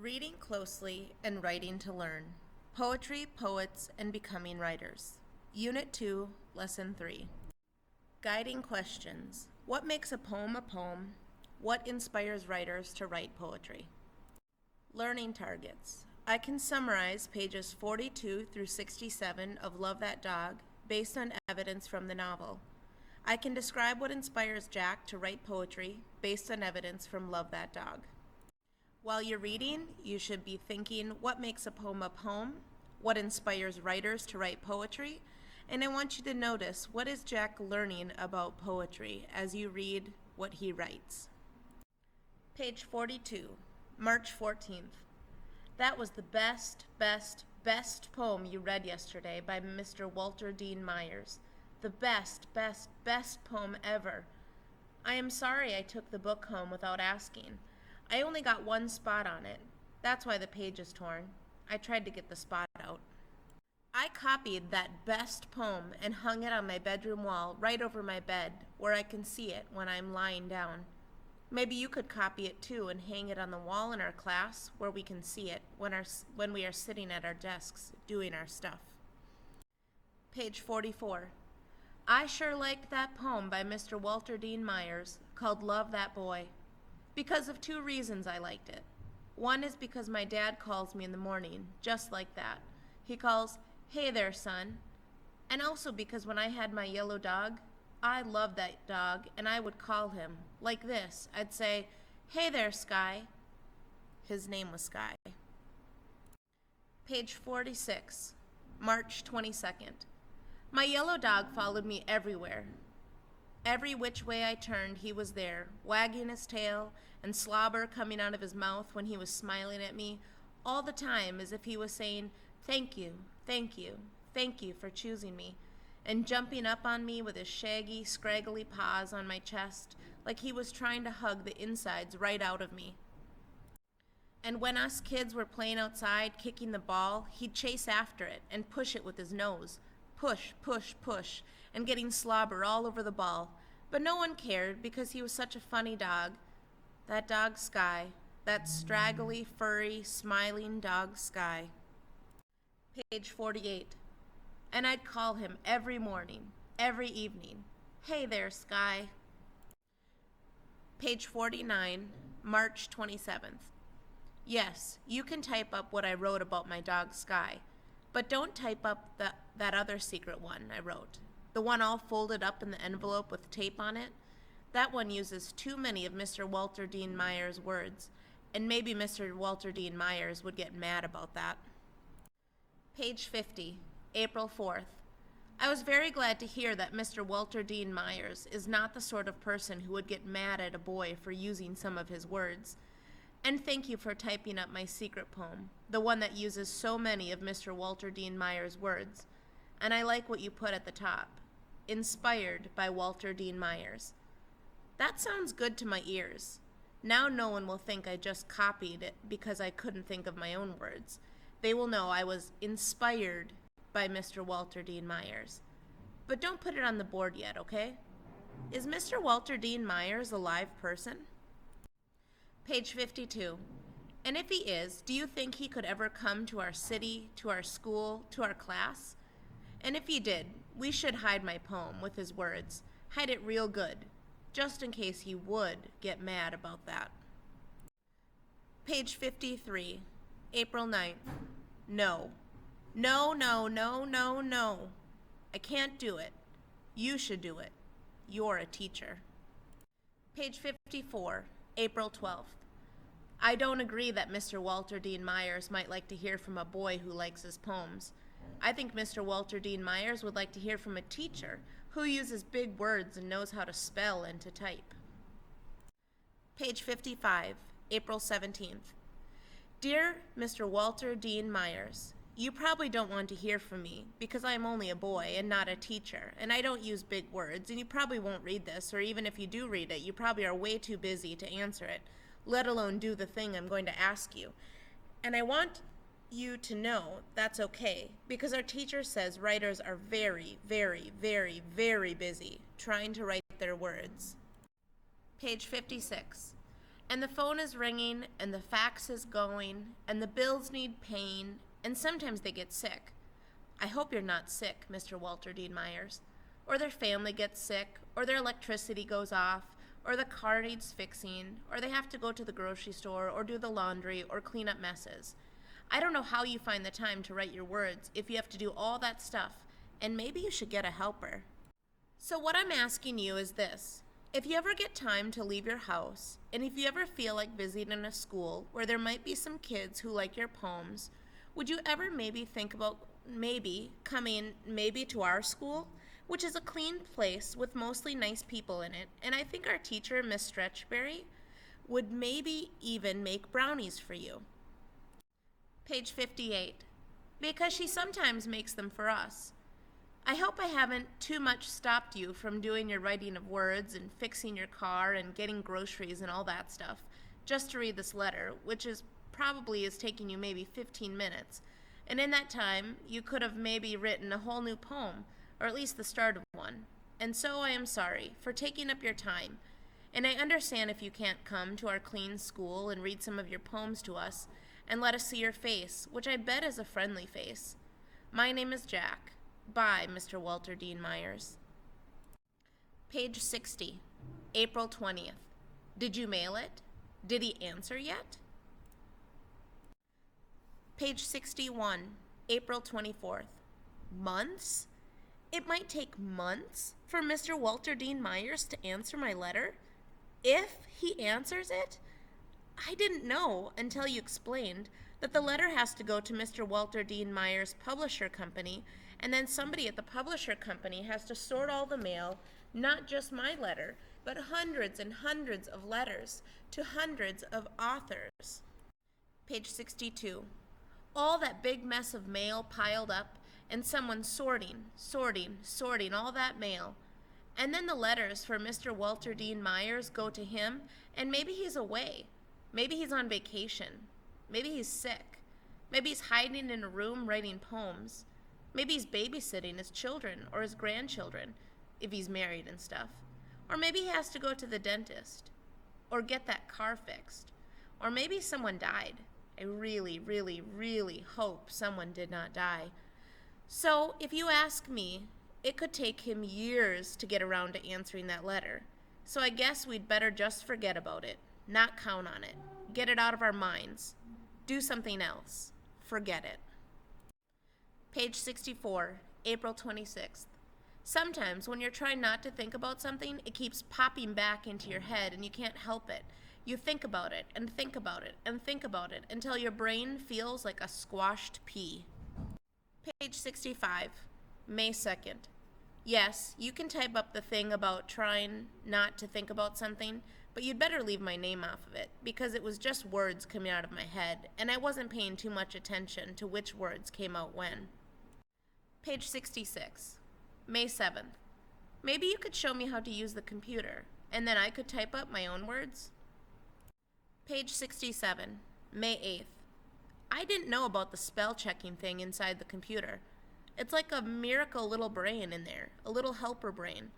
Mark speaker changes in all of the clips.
Speaker 1: Reading closely and writing to learn. Poetry, poets, and becoming writers. Unit 2, Lesson 3. Guiding questions. What makes a poem a poem? What inspires writers to write poetry? Learning targets. I can summarize pages 42 through 67 of Love That Dog based on evidence from the novel. I can describe what inspires Jack to write poetry based on evidence from Love That Dog. While you're reading, you should be thinking what makes a poem, what inspires writers to write poetry, and I want you to notice what is Jack learning about poetry as you read what he writes. Page 42, March 14th. That was the best poem you read yesterday by Mr. Walter Dean Myers. The best poem ever. I am sorry I took the book home without asking. I only got one spot on it. That's why the page is torn. I tried to get the spot out. I copied that best poem and hung it on my bedroom wall right over my bed where I can see it when I'm lying down. Maybe you could copy it too and hang it on the wall in our class where we can see it when we are sitting at our desks doing our stuff. Page 44. I sure liked that poem by Mr. Walter Dean Myers called Love That Boy. Because of two reasons I liked it. One is because my dad calls me in the morning, just like that. He calls, "Hey there, son." And also because when I had my yellow dog, I loved that dog, and I would call him like this. I'd say, "Hey there, Sky." His name was Sky. Page 46, March 22nd. My yellow dog followed me everywhere. Every which way I turned, he was there, wagging his tail and slobber coming out of his mouth when he was smiling at me, all the time as if he was saying, "Thank you, thank you, thank you for choosing me," and jumping up on me with his shaggy, scraggly paws on my chest like he was trying to hug the insides right out of me. And when us kids were playing outside, kicking the ball, he'd chase after it and push it with his nose. Push, push, push, and getting slobber all over the ball. But no one cared because he was such a funny dog. That dog Sky, that straggly, furry, smiling dog Sky. Page 48. And I'd call him every morning, every evening. "Hey there, Sky." Page 49, March 27th. Yes, you can type up what I wrote about my dog Sky. But don't type up that other secret one I wrote. The one all folded up in the envelope with tape on it. That one uses too many of Mr. Walter Dean Myers' words, and maybe Mr. Walter Dean Myers would get mad about that. Page 50, April 4th. I was very glad to hear that Mr. Walter Dean Myers is not the sort of person who would get mad at a boy for using some of his words. And thank you for typing up my secret poem, the one that uses so many of Mr. Walter Dean Myers' words. And I like what you put at the top. Inspired by Walter Dean Myers. That sounds good to my ears. Now no one will think I just copied it because I couldn't think of my own words. They will know I was inspired by Mr. Walter Dean Myers. But don't put it on the board yet, okay? Is Mr. Walter Dean Myers a live person? Page 52. And if he is, do you think he could ever come to our city, to our school, to our class? And if he did, we should hide my poem with his words. Hide it real good, just in case he would get mad about that. Page 53, April 9th. No. No, no, no, no, no. I can't do it. You should do it. You're a teacher. Page 54, April 12th. I don't agree that Mr. Walter Dean Myers might like to hear from a boy who likes his poems. I think Mr. Walter Dean Myers would like to hear from a teacher who uses big words and knows how to spell and to type. Page 55, April 17th. Dear Mr. Walter Dean Myers, you probably don't want to hear from me because I am only a boy and not a teacher, and I don't use big words, and you probably won't read this, or even if you do read it, you probably are way too busy to answer it, let alone do the thing I'm going to ask you. And I want you to know that's okay, because our teacher says writers are very, very, very, very busy trying to write their words. Page 56. And the phone is ringing, and the fax is going, and the bills need paying, and sometimes they get sick. I hope you're not sick, Mr. Walter Dean Myers. Or their family gets sick, or their electricity goes off, or the car needs fixing, or they have to go to the grocery store, or do the laundry, or clean up messes. I don't know how you find the time to write your words if you have to do all that stuff, and maybe you should get a helper. So what I'm asking you is this. If you ever get time to leave your house, and if you ever feel like visiting a school where there might be some kids who like your poems, would you ever maybe think about coming to our school, which is a clean place with mostly nice people in it, and I think our teacher, Miss Stretchberry, would maybe even make brownies for you. Page 58. Because she sometimes makes them for us. I hope I haven't too much stopped you from doing your writing of words and fixing your car and getting groceries and all that stuff, just to read this letter, which is taking you maybe 15 minutes. And in that time, you could have maybe written a whole new poem, or at least the start of one. And so I am sorry for taking up your time. And I understand if you can't come to our clean school and read some of your poems to us and let us see your face, which I bet is a friendly face. My name is Jack. By Mr. Walter Dean Myers. Page 60, April 20th. Did you mail it? Did he answer yet? Page 61, April 24th. Months? It might take months for Mr. Walter Dean Myers to answer my letter? If he answers it? I didn't know until you explained that the letter has to go to Mr. Walter Dean Myers' publisher company, and then somebody at the publisher company has to sort all the mail, not just my letter, but hundreds and hundreds of letters to hundreds of authors. Page 62. All that big mess of mail piled up, and someone sorting all that mail. And then the letters for Mr. Walter Dean Myers go to him, and maybe he's away. Maybe he's on vacation. Maybe he's sick. Maybe he's hiding in a room writing poems. Maybe he's babysitting his children or his grandchildren, if he's married and stuff. Or maybe he has to go to the dentist, or get that car fixed. Or maybe someone died. I really, really, really hope someone did not die. So, if you ask me, it could take him years to get around to answering that letter. So I guess we'd better just forget about it, not count on it, get it out of our minds, do something else, forget it. Page 64, April 26th. Sometimes when you're trying not to think about something, it keeps popping back into your head and you can't help it. You think about it and think about it and think about it until your brain feels like a squashed pea. Page 65, May 2nd. Yes, you can type up the thing about trying not to think about something, but you'd better leave my name off of it, because it was just words coming out of my head, and I wasn't paying too much attention to which words came out when. Page 66, May 7th. Maybe you could show me how to use the computer, and then I could type up my own words? Page 67, May 8th. I didn't know about the spell checking thing inside the computer. It's like a miracle little brain in there, a little helper brain.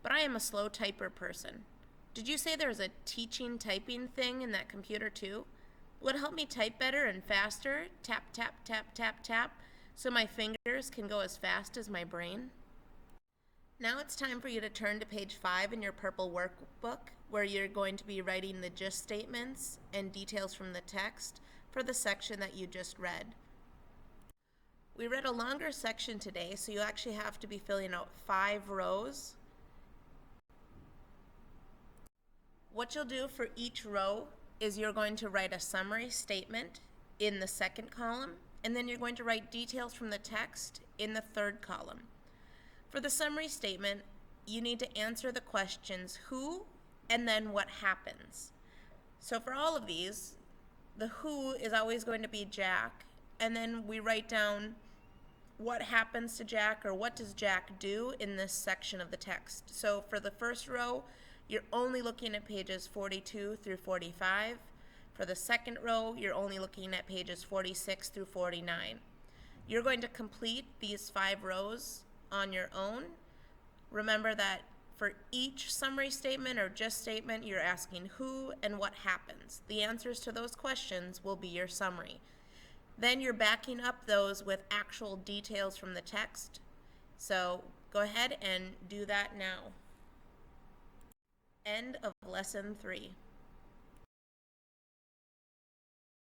Speaker 1: But I am a slow typer person. Did you say there was a teaching typing thing in that computer too? Would it help me type better and faster? Tap, tap, tap, tap, tap, so my fingers can go as fast as my brain? Now it's time for you to turn to page 5 in your purple workbook, where you're going to be writing the gist statements and details from the text for the section that you just read. We read a longer section today, so you actually have to be filling out 5 rows. What you'll do for each row is you're going to write a summary statement in the second column, and then you're going to write details from the text in the third column. For the summary statement, you need to answer the questions who and then what happens. So for all of these, the who is always going to be Jack, and then we write down what happens to Jack or what does Jack do in this section of the text. So for the first row, you're only looking at pages 42 through 45. For the second row, you're only looking at pages 46 through 49. You're going to complete these 5 rows on your own. Remember that For each summary statement or just statement, you're asking who and what happens. The answers to those questions will be your summary. Then you're backing up those with actual details from the text. So go ahead and do that now. End of lesson 3.